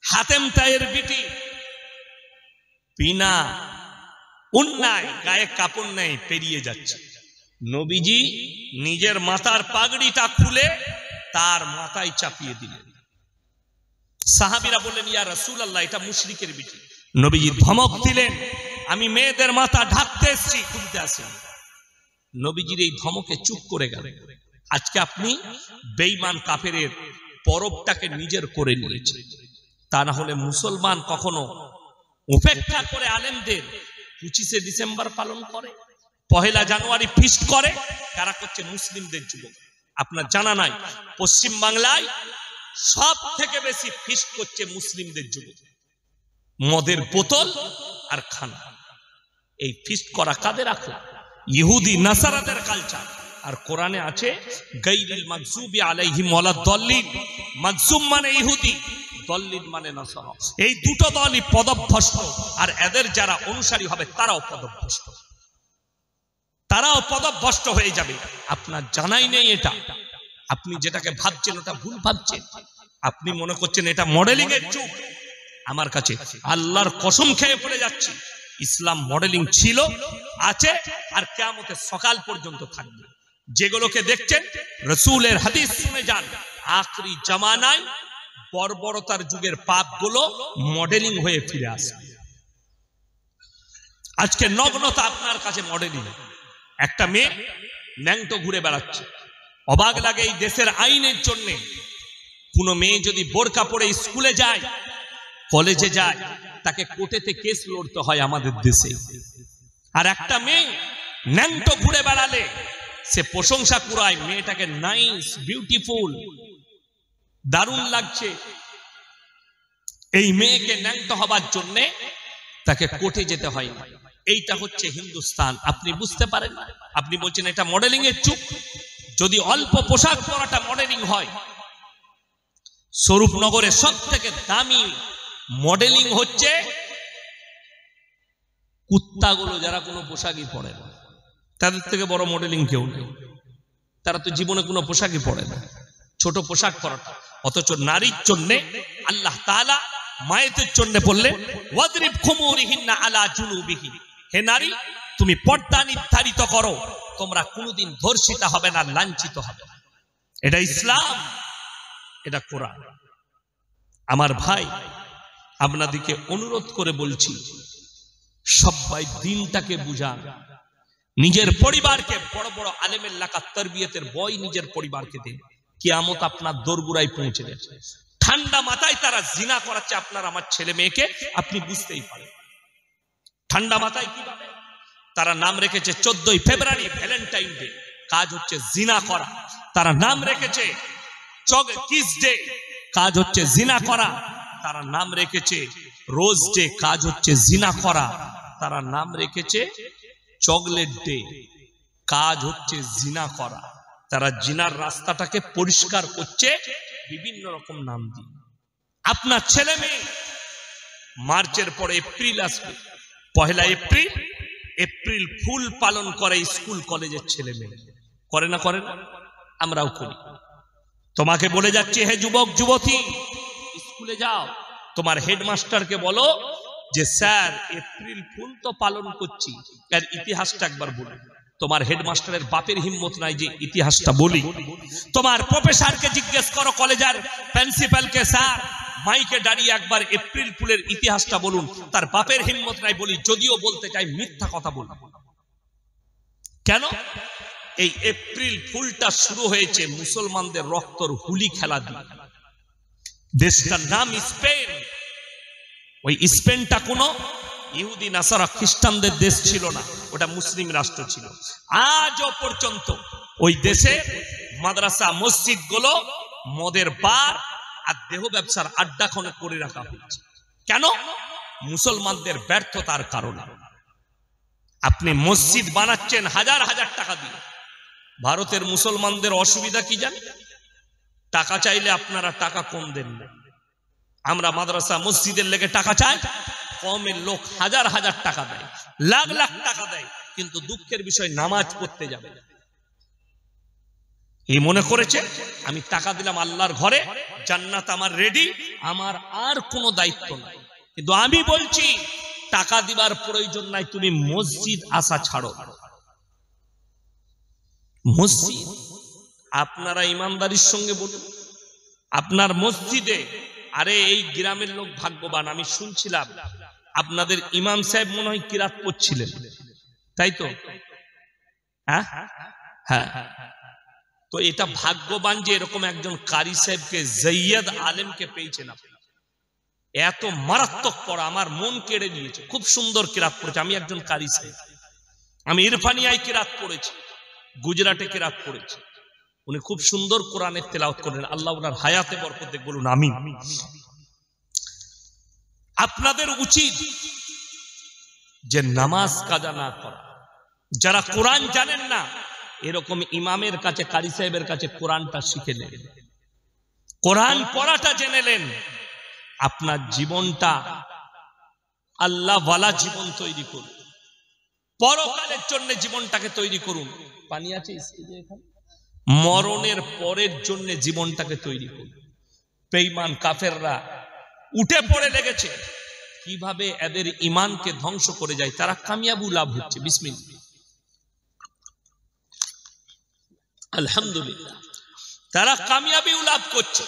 হাতেম তায়ের বিটি, বিনা উন্নায়, গায়ে কাপড় নেই, পেরিয়ে যাচ্ছে। নবীজি নিজের মাথার পাগড়িটা খুলে তার মাথায় চাপিয়ে দিলেন। সাহাবীরা বললেন, ইয়া রাসূলুল্লাহ, এটা মুশরিকের বিটি। নবীজি ধমক দিলেন, আমি মেয়েদের মাথা ঢাকতে এসেছি, খুলতে আসিনি। নবীজির এই ধমকে চুপ করে গেল। আজকে আপনি বেঈমান কাফেরের পরবটাকে নিজের করে নিয়েছেন। তা না হলে মুসলমান কখনো উপেক্ষা করে আলেমদের 25শে ডিসেম্বর পালন করে, 1 জানুয়ারি ফিস্ট করে? কারা করছে? মুসলিমদের যুবক। আপনার জানা নাই, পশ্চিম বাংলায় সব থেকে বেশি ফিস্ট করছে মুসলিমদের যুবক। মদের বোতল আর খানা, এই ফিস্ট করা কাদের আখলাক? ইহুদি নাসারাদের কালচার। আর কোরআনে আছে গায়রিল মাগযুবি আলাইহিম ওয়ালাদ-দাল্লিন। মাগযুম মানে ইহুদি, দল্লিন মানে নাসারা। এই দুটো দলই পদভ্রষ্ট, আর এদের যারা অনুসারী হবে তারাও পদভ্রষ্ট, তারাও পদভ্রষ্ট হয়ে যাবে। আপনার জানাই নেই এটা। আপনি যেটাকে ভাবছেন ওটা ভুল ভাবছেন। আপনি মনে করছেন এটা মডেলিং এর যুগ। আমার কাছে আল্লাহর কসম খেয়ে বলে যাচ্ছি, ইসলাম মডেলিং ছিল, আছে, আর কিয়ামতের সকাল পর্যন্ত থাকবে। যেগুলোকে দেখছেন রাসূলের হাদিস শুনে যান, আখরি জামানায় বর্বরতার যুগের পাপগুলো মডেলিং হয়ে ফিরে আসবে। আজকে নগ্নতা আপনার কাছে মডেলিং। একটা মেয়ে ন্যাংটো ঘুরে বেড়াচ্ছে, অবাক লাগে এই দেশের আইনের জন্য। কোনো মেয়ে যদি বোরকা পরে স্কুলে যায়, কলেজে যায়, তাকে কোর্টেতে কেস লড়তে হয় আমাদের দেশে। আর একটা মেয়ে ন্যাংটো ঘুরে বেড়ালে সে প্রশংসা কুড়ায়, মেয়েটাকে নাইস, বিউটিফুল, দারুণ লাগছে। এই মেয়েকে ন্যাংটো হবার জন্য তাকে কোর্টে যেতে হয় না। এইটা হচ্ছে হিন্দুস্তান। আপনি বুঝতে পারেন না, আপনি বলছেন এটা মডেলিং এর যুগ। যদি অল্প পোশাক পরাটা মডেলিং হয়, স্বরূপনগরের সব থেকে দামি মডেলিং হচ্ছে কুত্তাগুলো, যারা কোনো পোশাকই পরে না। তাদের থেকে বড় মডেলিং কেউ নেই। তারা তো জীবনে কোনো পোশাকই পরে না, ছোট পোশাক পরাটা। অথচ নারীর জন্য আল্লাহ তাআলা মায়েদের জন্য বললেন, ওয়াদরিব খুমুরিহিন্না আলা জুনুবিহিন, হে নারী তুমি পর্দা নির্ধারিত করো, তোমরা কোনোদিন ধর্ষিতা হবে না, লাঞ্ছিত হবে না। এটা ইসলাম, এটা কোরআন। আমার ভাই, আপনাদেরকে অনুরোধ করে বলছি, সবাই দিনটাকে বুঝান, নিজের পরিবারকে, বড় বড় আলেমের লেখা তরবিয়তের বই নিজের পরিবারকে দিন। কিয়ামত আপনার দোরগোড়ায় পৌঁছে গেছে। ঠান্ডা মাথায় তারা জিনা করাচ্ছে আপনার আমার ছেলে মেয়েকে, আপনি বুঝতেই পারেন। ঠান্ডা মাথায় কিভাবে তারা নাম রেখেছে 14ই ফেব্রুয়ারি ভ্যালেন্টাইন ডে, কাজ হচ্ছে জিনা করা। তারা নাম রেখেছে কিস ডে, কাজ হচ্ছে জিনা করা। তারা নাম রেখেছে রোজ ডে, কাজ হচ্ছে জিনা করা। তারা নাম রেখেছে চকলেট ডে, কাজ হচ্ছে জিনা করা। তারা জিনার রাস্তাটাকে পরিষ্কার করছে বিভিন্ন রকম নাম দিয়ে। আপনার ছেলে মেয়ে মার্চের পরে এপ্রিল আসবে, 1 এপ্রিল, এপ্রিল ফুল পালন করে স্কুল কলেজের ছেলে মেয়ে। করে না? করে না? আমরাও করি। তোমাকে বলে যাচ্ছে, হে যুবক যুবতী, স্কুলে যাও, তোমার হেডমাস্টারকে বলো যে স্যার এপ্রিল ফুল তো পালন করছি, এর ইতিহাসটা একবার বলি। তোমার হেডমাস্টারের বাপের হিম্মত নাই যে ইতিহাসটা বলি। তোমার প্রফেসরকে জিজ্ঞেস করো, কলেজের প্রিন্সিপালকে, স্যার মাইকে দাঁড়িয়ে একবার এপ্রিল ফুলের ইতিহাসটা বলুন। তার বাপের হিম্মত নাই। বলি, যদিও বলতে চাই মিথ্যা কথা বলবো। কেন? এই এপ্রিল ফুলটা শুরু হয়েছে মুসলমানদের রক্তর হুলি খেলা দিয়ে। দেশটার নাম স্পেন। ওই স্পেনটা কোনো ইহুদি নাসারা খ্রিস্টানদের দেশ ছিল না, ওটা মুসলিম রাষ্ট্র ছিল। আজও পর্যন্ত ওই দেশে মাদ্রাসা, মসজিদ গুলো মদের বার আর দেহ ব্যবসার আড্ডা করে রাখা হয়েছে। কেন? মুসলমানদের ব্যর্থতার কারণে। আপনি মসজিদ বানাচ্ছেন হাজার হাজার টাকা দিয়ে। ভারতের মুসলমানদের অসুবিধা কি জানেন? টাকা চাইলে আপনারা টাকা কম দেন না। আমরা মাদ্রাসা মসজিদের লেগে টাকা চাই, কমের লোক হাজার হাজার টাকা দেয়, লাখ লাখ টাকা দেয়, কিন্তু দুঃখের বিষয় নামাজ পড়তে যাবে না। এই মনে করেছে আমি টাকা দিলাম আল্লাহর ঘরে, জান্নাত আমার রেডি, আমার আর কোনো দায়িত্ব নাই। কিন্তু আমি বলছি টাকা দিবার প্রয়োজন নাই, তুমি মসজিদ আসা ছাড়ো। মসজিদ আপনারা ইমানদারির সঙ্গে বলুন, আপনার মসজিদে, আরে এই গ্রামের লোক ভাগ্যবান। আমি শুনছিলাম আপনাদের ইমাম সাহেব মনে হয় কিরাত পড়ছিলেন, তাই তো? হ্যাঁ হ্যাঁ। তো এটা ভাগ্যবান যে এরকম একজন কারি সাহেবকে, জৈয়দ আলেমকে পেয়েছেন। এত মারাত্মক পড়া আমার মন কেড়ে নিয়েছে। খুব সুন্দর কিরাত পড়েছে। আমি একজন কারি সাহেব, আমি ইরফানিয়ায় কিরাত পড়েছি, গুজরাটে কিরাত পড়েছি। উনি খুব সুন্দর কোরআনের তেলাওয়াত করেন। আল্লাহ ওনার হায়াতে বরকত দেখ, বলুন আমিন। আপনাদের উচিত যে নামাজ কাজা না করা। যারা কোরআন জানেন না, এরকম ইমামের কাছে, কারি সাহেবের কাছে কোরআনটা শিখে নেন, কোরআন পড়াটা জেনে নেন। আপনার জীবনটা আল্লাহ ওয়ালা জীবন তৈরি করুন, পরকালের জন্য জীবনটাকে তৈরি করুন। পানি আছে এখানে? মরণের পরের জন্য জীবনটাকে তৈরি করুন। বেঈমান কাফেররা উঠে পড়ে লেগেছে কিভাবে এদের ঈমানকে ধ্বংস করে যায়। তারা কামিয়াবি লাভ হচ্ছে। বিসমিল্লাহ, আলহামদুলিল্লাহ, তারা কামিয়াবি লাভ করছে।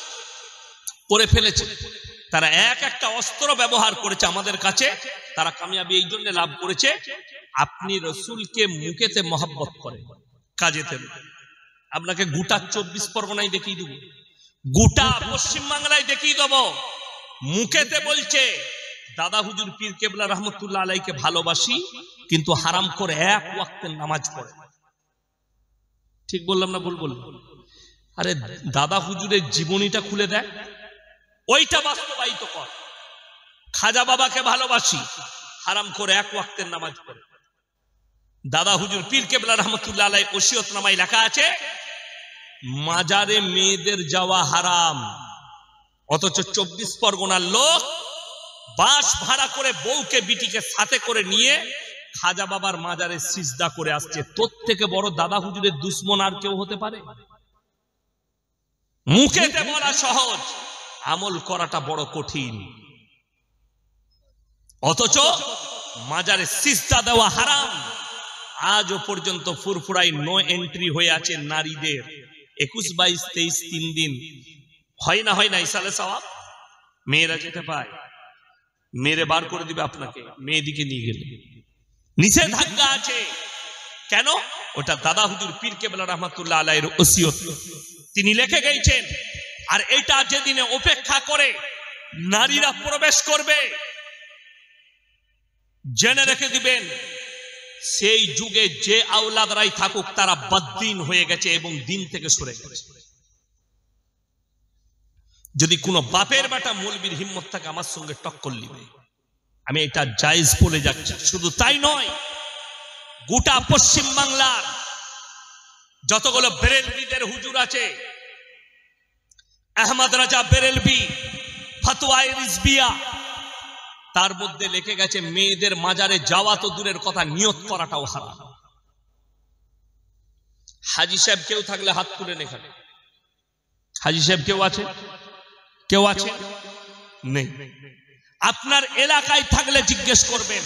করে ফেলেছে। তারা এক একটা অস্ত্র ব্যবহার করেছে আমাদের কাছে, তারা কামিয়াবি এই জন্য লাভ করেছে, আপনি রসুলকে মুখেতে মহব্বত করে, কাজেতে। আপনাকে গোটা 24 পরগনায় দেখিয়ে দেব, গোটা পশ্চিম বাংলায় দেখিয়ে দেব। মুখেতে বলছে দাদা হুজুর পীর কেবলা রহমতুল্লাহ আলাইকে ভালোবাসি, কিন্তু হারাম করে এক ওয়াক্তের নামাজ পড়ে। ঠিক বললাম না ভুল বললাম? আরে দাদা হুজুরের জীবনীটা খুলে দেয়, ওইটা বাস্তবায়িত কর। খাজা বাবাকে ভালোবাসি, হারাম করে এক ওয়াক্তের নামাজ পড়ে। দাদা হুজুর পীর কেবলা রহমতুল্লাহ আলাইহি ওসিয়তনামায় লেখা আছে মাজারে মেয়েদের যাওয়া হারাম, অথচ 24 পরগনার লোক বাস ভাড়া করে বউকে বিটিকে সাথে করে নিয়ে খাজা বাবার মাজারে সিজদা করে আসছে। তোর থেকে বড় দাদা হুজুরের দুশ্মন আর কেউ হতে পারে? মুখেতে বলা সহজ, আমল করাটা বড় কঠিন। অথচ মাজারে সিজদা দেওয়া হারাম। আজও পর্যন্ত ফুরফুরাই নো এন্ট্রি হয়ে আছে নারীদের। 21, 22, 23 3 দিন হয় না ইসালে সওয়াব। মেয়েরা যেতে পায়, মেরে বার করে দিবে আপনাকে মেয়েদিকে নিয়ে গেলে। নিষেধাজ্ঞা আছে। কেন? ওটা দাদা হুজুর পীর কেবলা রহমতুল্লাহ আলাইহির ওসিয়ত, তিনি লিখে গেছেন। আর এটা যেদিনে অপেক্ষা করে নারীরা প্রবেশ করবে, জেনে রেখে দিবেন সেই যুগে যে আওলাদরাই থাকুক তারা বদ্দিন হয়ে গেছে এবং দিন থেকে সরে গেছে। যদি কোনো বাপের বেটা মৌলবীর হিম্মত থাকে আমার সঙ্গে টক্কর নিবে, আমি এটা জায়েজ বলে যাচ্ছি। শুধু তাই নয়, গোটা পশ্চিম বাংলার যতগুলো বেরেলভিদের হুজুর আছে, আহমদ রাজা বেরেলভি, ফতোয়ায়ে রিজবিয়া, তার মধ্যে লিখে গেছে মেয়েদের মাজারে যাওয়া তো দূরের কথা, নিয়ত করাটাও হারাম। হাজী সাহেব কেউ থাকলে হাত তুলে এখানে। হাজী সাহেব কেউ আছে? কেউ আছে? নেই। আপনার এলাকায় থাকলে জিজ্ঞেস করবেন,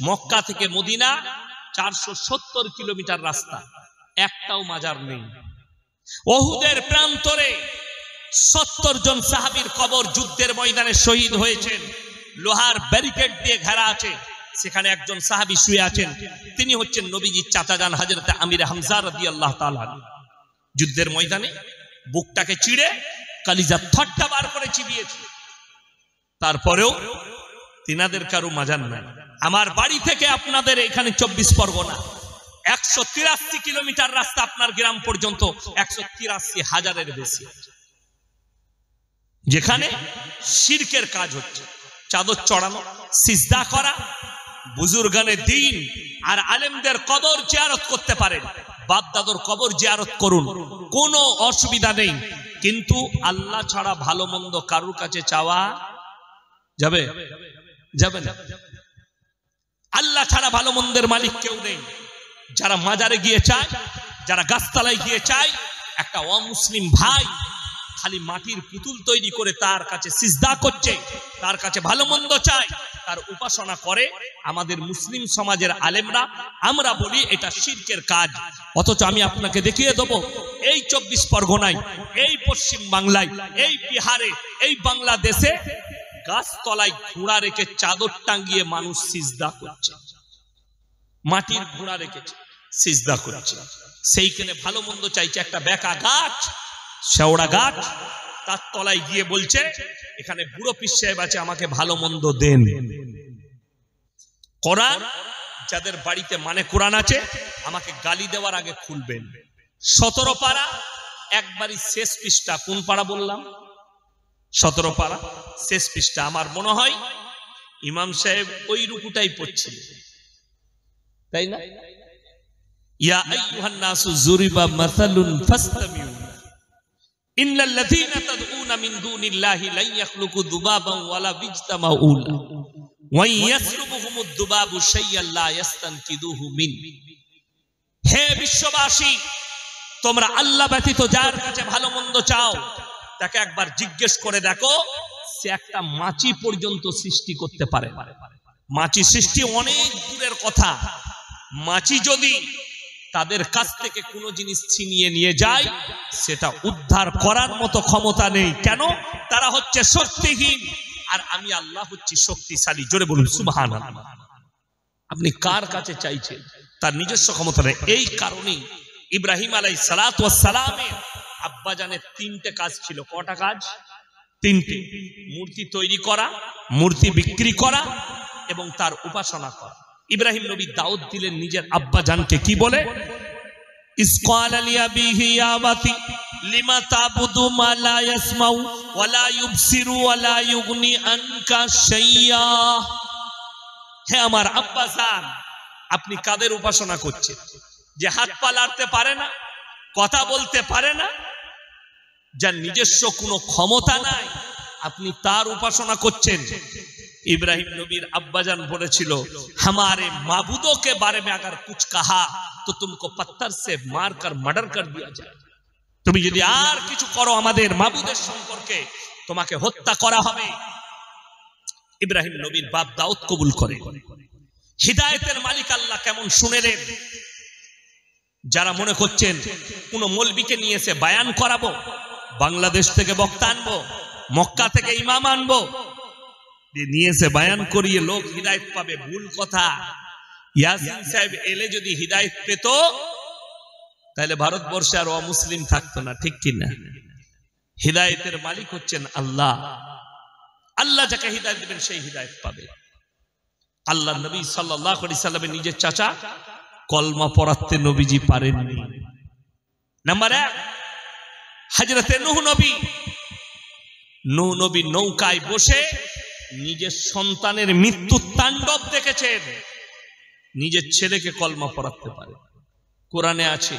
মক্কা থেকে মদিনা 470 কিলোমিটার রাস্তা, একটাও মাজার নেই। ওহুদের প্রান্তরে 70 জন সাহাবীর কবর যুদ্ধের ময়দানে শহীদ হয়েছেন, লোহার ব্যারিকেড দিয়ে ঘেরা আছে, সেখানে একজন সাহাবী শুয়ে আছেন, তিনি হচ্ছেন নবীজির চাচাজান হযরত আমির হামজা রাদিয়াল্লাহু তাআলা। যুদ্ধের ময়দানে বুকটাকে চিড়ে কালিজা থট্টা বার করে চিবিয়েছে, তারপরেও তিনাদের কারো মাজার নাই। আমার বাড়ি থেকে আপনাদের এখানে 24 পরগনা 183 কিলোমিটার রাস্তা, আপনার গ্রাম পর্যন্ত 183,000-এর বেশি, যেখানে শিরকের কাজ হচ্ছে। চাদর চড়ানো, সিজদা করা, বুজুর্গানে দ্বীন আর আলেমদের কবর জিয়ারত করতে পারেন, বাপ দাদর কবর জিয়ারত করুন, কোনো অসুবিধা নেই। কিন্তু আল্লাহ ছাড়া ভালো মন্দ কারুর কাছে চাওয়া যাবে? যাবে না। আল্লাহ ছাড়া ভালো মন্দের মালিক কেউ নেই। যারা মাজারে গিয়ে চায়, যারা গাছতলায় গিয়ে চায়, একটা অমুসলিম ভাই খালি মাটির পুতুল তৈরি করে তার কাছে সিজদা করছে, তার কাছে ভালো মন্দ চায়, তার উপাসনা করে, আমাদের মুসলিম সমাজের আলেমরা আমরা বলি এটা শিরকের কাজ। অথচ আমি আপনাকে দেখিয়ে দেব এই 24 পরগনায়, এই পশ্চিম বাংলায়, এই বিহারে, এই বাংলাদেশে গাছতলায় ঘোড়া রেখে চাদর টাঙ্গিয়ে মানুষ সিজদা করছে, মাটির ঘোড়া রেখেছে সিজদা করছে। সেইখানে ভালো মন্দ চাইছে, একটা বেকা গাছ, শেওড়া গাছ, তার তলায় গিয়ে বলছে এখানে বুড়ো পীর সাহেব আছে, আমাকে ভালো মন্দ দেন। কোরআন যাদের বাড়িতে মানে কোরআন আছে, আমাকে গালি দেওয়ার আগে খুলবেন। 17 পারা একবারই শেষ পৃষ্ঠা। কোন পারা বললাম? 17 পারা শেষ পৃষ্ঠা। আমার মনে হয় ইমাম সাহেব ওই রুকুটাই পড়ছিলেন, তাই না? ইয়া আইয়ুহান নাসু যুরিবা মাসালুন ফাসতামিউ ইন্নাল লাযীনা তাদউনা মিন দুনিল্লাহি লা ইয়াখলুকু যুবাবান ওয়ালা বিজতামাউ লা ওয়া ইয়াসলুবুহুমুদ যুবাবু শাইয়ান লা ইস্তানকিদুহু মিন। হে বিশ্ববাসী, তোমরা আল্লাহ ব্যতীত যার কাছে ভালো মন্দ চাও, তাকে একবার জিজ্ঞেস করে দেখো, সে একটা মাছি পর্যন্ত সৃষ্টি করতে পারে। মাছি সৃষ্টি অনেক দূরের কথা। মাছি যদি তাদের কাছ থেকে কোনো জিনিস ছিনিয়ে নিয়ে যায়, সেটা উদ্ধার করার মতো ক্ষমতা নেই। কেন? তারা হচ্ছে শক্তিহীন, আর আমি আল্লাহ হচ্ছি শক্তিশালী। জোরে বলুন সুবহানাল্লাহ। আপনি কার কাছে চাইছেন? তার নিজস্ব ক্ষমতা নেই। এই কারণেই ইব্রাহিম আলাইহিস সালাতু ওয়াস সালামের আব্বাজানের তিনটে কাজ ছিল। কটা কাজ? তিনটে। মূর্তি তৈরি করা, মূর্তি বিক্রি করা এবং তার উপাসনা করা। ইব্রাহিম নবী দাউদ দিলেন নিজের আব্বাজানকে কি বলে? ইসকালা লিয়াবিহি ইয়া আবাতি লিমা তাবুদু মা লা ইয়াসমাউ ওয়া লা ইউবসিরু ওয়া লা ইউগনি আনকা শাইয়া। হে আমার আব্বাজান, আপনি কাদের উপাসনা করছেন? যে হাত পা নাড়তে পারে না, কথা বলতে পারে না, যার নিজস্ব কোনো ক্ষমতা নাই, আপনি তার উপাসনা করছেন। इब्राहिम नबीर अब्बाजान बोलेছিল हमारे माबूदों के बारे में अगर कुछ कहा तो तुमको पत्थर से मारकर मर्डर कर दिया जाए। তুমি যদি আর কিছু করো আমাদের মাবুদের সম্পর্কে তোমাকে হত্যা করা হবে। ইব্রাহিম নবীর বাপ দাউদ কবুল করে। হিদায়াতের মালিক আল্লাহ কেমন শুনেলেন। যারা মনে করছেন কোন মৌলবীকে নিয়ে এসে বয়ান করাবো, বাংলাদেশ থেকে বক্তা আনবো, মক্কা থেকে ইমাম আনবো, নিয়ে এসে বয়ান করিয়ে লোক হিদায়াত পাবে, ভুল কথা। ইয়াসিন সাহেব এলে যদি হিদায়াত পেত তাহলে ভারতবর্ষে আর অমুসলিম থাকতো না, ঠিক কি না? হিদায়াতের মালিক হচ্ছেন আল্লাহ। আল্লাহ যাকে হিদায়াত দিবেন সেই হিদায়াত পাবে। আল্লাহ নবী সাল্লাল্লাহু আলাইহি সাল্লামের নিজের চাচা কলমা পড়াতে নবীজি পারেননি। নাম্বার 1, হযরতে নূহ নবী। নূহ নবী নৌকায় বসে নিজের সন্তানের মৃত্যু তাণ্ডব দেখেছেন, নিজের ছেলেকে কলমা পড়াতে পারে। কোরআনে আছে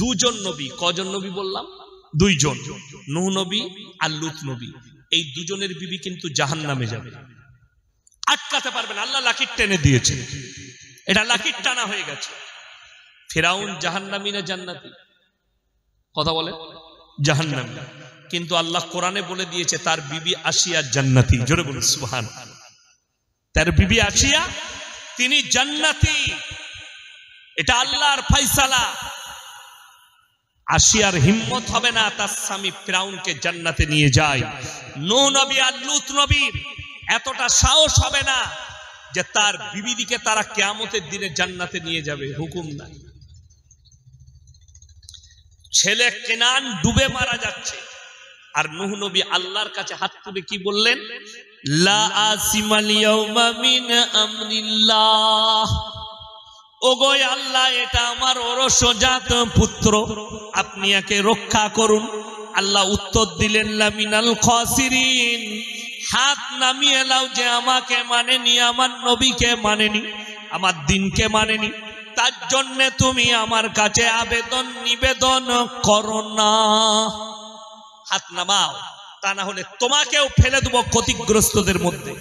দুজন নবী। কজন নবী বললাম? দুইজন, নূহ নবী আর লূত নবী। এই দুজনের বিবি কিন্তু জাহান্নামে যাবে, আটকাতে পারবেন। আল্লাহ লাকির টেনে দিয়েছে, এটা লাকির টানা হয়ে গেছে। ফিরাউন জাহান্নামী না জান্নাতি? কথা বলে জাহান্নামী, কিন্তু আল্লাহ কোরআনে বলে দিয়েছে তার বিবি আসিয়া জান্নাতি। জোরে বলুন সুবহানাল্লাহ। তার বিবি আসিয়া তিনি জান্নাতি, এটা আল্লাহর ফয়সালা। আসিয়ার হিম্মত হবে না তার স্বামী ফিরাউনকে জান্নাতে নিয়ে যায়। নূহ নবী আর লূত নবীর এতটা সাহস হবে না যে তার বিবিদিকে তারা কিয়ামতের দিনে জান্নাতে নিয়ে যাবে, হুকুম নাই। ছেলে কেনান ডুবে মারা যাচ্ছে, আর নূহ নবী আল্লাহর কাছে হাত তুলে কি বললেন? লা আসিমাল ইয়াউমা মিন আমরিল্লাহ। ওগো আল্লাহ, এটা আমার ওরসজাত পুত্র, আপনি একে রক্ষা করুন। আল্লাহ উত্তর দিলেন লা মিনাল খাসিরিন। হাত নামিয়ে লাও যে আমাকে মানেনি, আমার নবীকে মানেনি, আমার দিনকে মানেনি, তার জন্য তুমি আমার কাছে আবেদন নিবেদন করো না। হাত নামাও, তা না হলে তোমাকেও ফেলে দেব ক্ষতিগ্রস্তদের মধ্যে।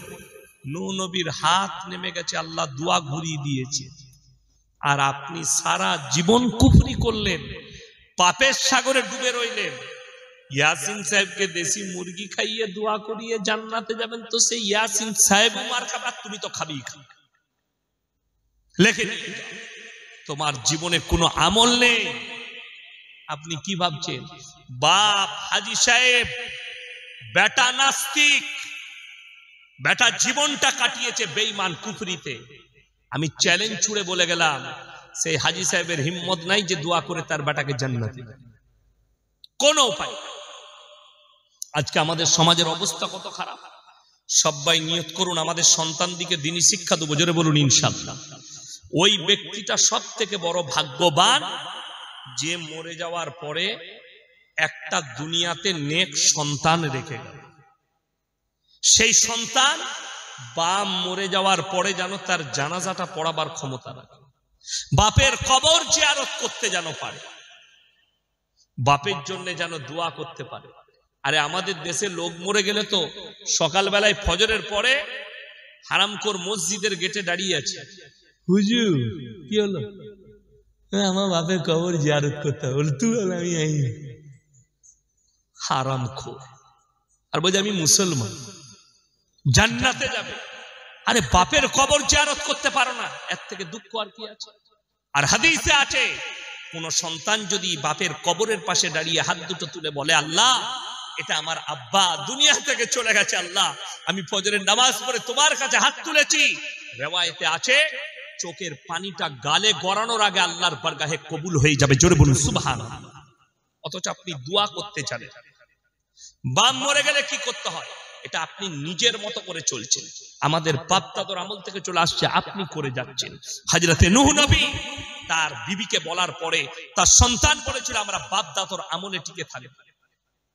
নূহ নবীর হাত নেমে গেছে, আল্লাহ দোয়া ঘুরিয়ে দিয়েছে। আর আপনি সারা জীবন কুফরি করলেন, পাপের সাগরে ডুবে রইলেন। ইয়াসিন সাহেবকে দেশি মুরগি খাইয়ে দোয়া করিয়ে জান্নাতে যাবেন, তো সেই ইয়াসিন সাহেব মার খাবে, তুমি তো খাবি। লেখে তোমার জীবনে কোনো আমল নেই। আপনি কি ভাবছেন? বাপ হাজি সাহেব, বেটা নাস্তিক, বেটা জীবনটা কাটিয়েছে বেঈমান কুফরিতে। আমি চ্যালেঞ্জ ছুড়ে বলে গেলাম, সেই হাজি সাহেবের হিম্মত নাই যে দোয়া করে তার বেটাকে জান্নাতে দেবে, কোন উপায়। আজকে আমাদের সমাজের অবস্থা কত খারাপ। সবাই নিয়ত করুন আমাদের সন্তান দিকে দ্বীনি শিক্ষা দেবো, জোরে বলুন ইনশাআল্লাহ। ওই ব্যক্তিটা সব থেকে বড় ভাগ্যবান যে মরে যাওয়ার পরে একটা দুনিয়াতে নেক সন্তান রেখে গেল। সেই সন্তান বাপ মরে যাওয়ার পরে যেন তার জানাজাটা পড়াবার ক্ষমতা রাখে, বাপের কবর জিয়ারত করতে যেন পারে, বাপের জন্য যেন দোয়া করতে পারে। আরে আমাদের দেশে লোক মরে গেলে তো সকালবেলায় ফজরের পরে হারামখোর মসজিদের গেটে দাঁড়িয়ে আছে, হুজুর কি হলো? আমার বাপের কবর জিয়ারত করতে হবে। তুই আমি হারামখোর, আর বলছে আমি মুসলমান, জান্নাতে যাবে। আরে বাপের কবর জিয়ারত করতে পারো না, এর থেকে দুঃখ আর কি আছে? আর হাদিসে আছে কোন সন্তান যদি বাপের কবরের পাশে দাঁড়িয়ে হাত দুটো তুলে বলে, আল্লাহ এটা আমার আব্বা দুনিয়া থেকে চলে গেছে, আল্লাহ আমি ফজরের নামাজ পড়ে তোমার কাছে হাত তুলেছি, রিওয়ায়েতে আছে চোখের পানিটা গালে গড়ানোর আগে আল্লাহর বারগাহে কবুল হয়ে যাবে। জোরে বলুন সুবহানাল্লাহ। অথচ আপনি দোয়া করতে জানেন। বাপ মরে গেলে কি করতে হয় এটা আপনি নিজের মতো করে চলছেন, আমাদের বাপ দাদার আমল থেকে চলে আসছে, আপনি করে যাচ্ছেন। হযরতে নূহ নবী তার বিবিকে বলার পরে তার সন্তান বলেছিল আমরা বাপ দাদার আমলে টিকে থাকব।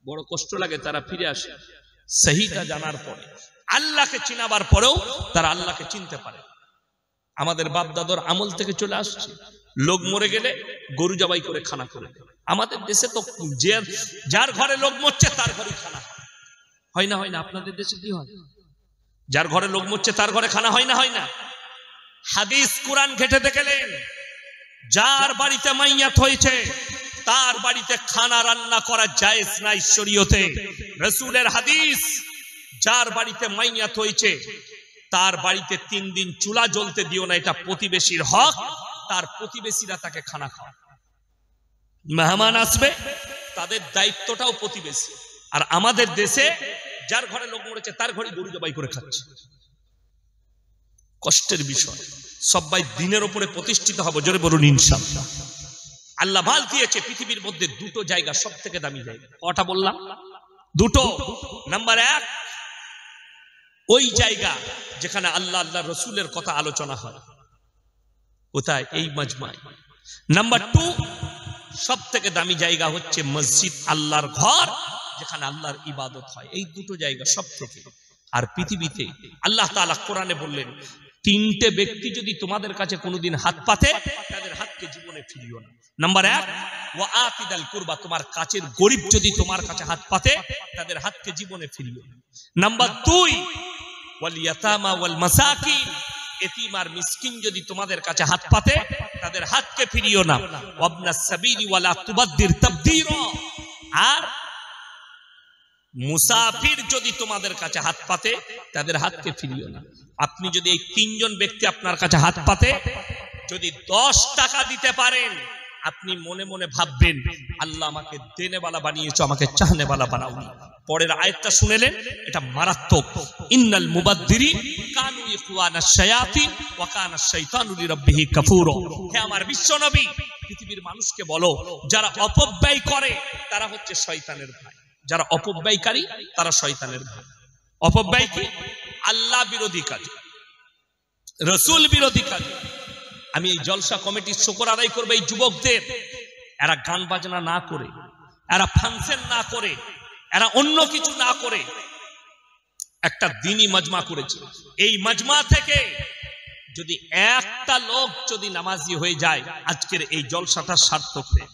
বড় কষ্ট লাগে, তারা ফিরে আসে সহিটা জানার পরে, আল্লাহকে চিনাবার পরেও তারা আল্লাহকে চিনতে পারে। আমাদের বাপ দাদার আমল থেকে চলে আসছে, লোক মরে গেলে গরু জবাই করে খানা করে। আমাদের দেশে তো যার ঘরে লোক মরছে তার ঘরে খানা হয় না? হয় না? আপনাদের দেশে কি হয়? যার ঘরে লোক মরছে তার ঘরে খানা হয় না? হয় না? হাদিস কোরআন ঘেটে দেখলেন, যার বাড়িতে মাইয়াত হয়েছে তার বাড়িতে খানা রান্না করা জায়েজ নাই শরীয়তে। রাসূলের হাদিস, যার বাড়িতে মাইয়াত হয়েছে তার বাড়িতে 3 দিন চুলা জ্বলতে দিও না, এটা প্রতিবেশীর হক, তার প্রতিবেশীরা তাকে খানা খাওয়া। মেহমান আসবে তাদের দায়িত্বটাও প্রতিবেশী। আর আমাদের দেশে যার ঘরে লোক মরেছে তার ঘরে গরু জবাই করে খাচ্ছে। কষ্টের বিষয়। সবাই দিনের উপরে প্রতিষ্ঠিত হবে, জোরে বলুন ইনশাআল্লাহ। আল্লাহ ভাল দিয়েছে পৃথিবীর মধ্যে দুটো জায়গা সব থেকে দামি জায়গা। কটা বললাম? দুটো। নাম্বার 1 ওই জায়গা যেখানে আল্লাহ আল্লাহ রসুলের কথা আলোচনা হয়, কোথায়? এই মাজমায়। নাম্বার 2 সব থেকে দামি জায়গা হচ্ছে মসজিদ, আল্লাহর ঘর যেখানে আল্লাহর ইবাদত হয়। এই দুটো জায়গা সব থেকে। আর পৃথিবীতে আল্লাহ তাআলা কোরআনে বললেন 3টে ব্যক্তি যদি তোমাদের কাছে কোনোদিন হাত পাতে তাদের হাতকে জীবনে ফিরিও না। নাম্বার 1 ওয়া আতিদাল কুরবা, তোমার কাছের গরীব যদি তোমার কাছে হাত পাতে তাদের হাতকে জীবনে ফিরিও না। নাম্বার 2 ওয়াল ইয়াতামা ওয়াল মাসাকিন, এতিম আর মিসকিন যদি তোমাদের কাছে হাত পাতে তাদের হাতকে ফিরিও না। ওয়াবনাস সাবিলি ওয়ালা তুবাদদির তাবদীরা, আর মুসাফির যদি তোমাদের কাছে হাত পাতে তাদের হাতকে ফিরিও না। আপনি যদি এই 3 জন ব্যক্তি আপনার কাছে হাত পাতে যদি 10 টাকা দিতে পারেন, আপনি মনে মনে ভাববেন আল্লাহ আমাকে দেনেওয়ালা বানিয়েছো, আমাকে চাহনেওয়ালা বানাওনি। পরের আয়াতটা শুনেলেন, এটা মারাত্মক। ইন্নাল মুবাদদিরিন কানু ইখওয়ানাশ শায়াতিন ওয়া কানাশ শাইতানু লিরাব্বিহি কাফুরা। হে আমার বিশ্বনবী, পৃথিবীর মানুষকে বলো যারা অপব্যয় করে তারা হচ্ছে শয়তানের ভাই, যারা অপব্যয়কারী তারা শয়তানের ভাই। অপব্যয় কি? আল্লাহ বিরোধী কাজ, রাসূল বিরোধী কাজ। আমি এই জলসা কমিটির শুকর আদায় করব এই যুবকদের, এরা গান বাজনা না করে, এরা ফাংশন না করে, এরা অন্য কিছু না করে একটা দ্বীনি মাজমা করেছে। এই মাজমা থেকে যদি একটা লোক যদি নামাজি হয়ে যায় আজকের এই জলসাটা সার্থক হবে।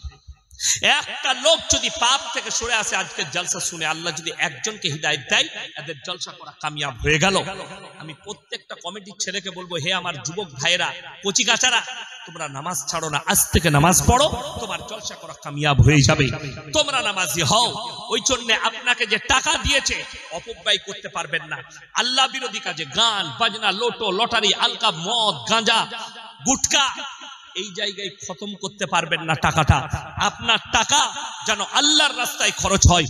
একটা লোক যদি পাপ থেকে সরে আসে আজকের জলসা শুনে, আল্লাহ যদি একজনকে হিদায়াত দেয়, এদের জলসা করা কামিয়াব হয়ে গেল। আমি প্রত্যেকটা কমিটির ছেলেকে বলবো, হে আমার যুবক ভাইয়েরা, কচিকাচারা, তোমরা নামাজ ছাড়ো না, আজ থেকে নামাজ পড়ো, তোমার জলসা করা কামিয়াব হয়ে যাবে। তোমরা নামাজি হও। ওই জন্য আপনাকে যে টাকা দিয়েছে অপব্যয় করতে পারবেন না। আল্লাহ বিরোধী কাজে গান বাজনা, লোটো লটারি, আলকা, মদ, গাঁজা, গুটকা, এই জায়গায় খতম করতে পারবেন না টাকাটা। আপনার টাকা যেন আল্লাহর রাস্তায় খরচ হয়।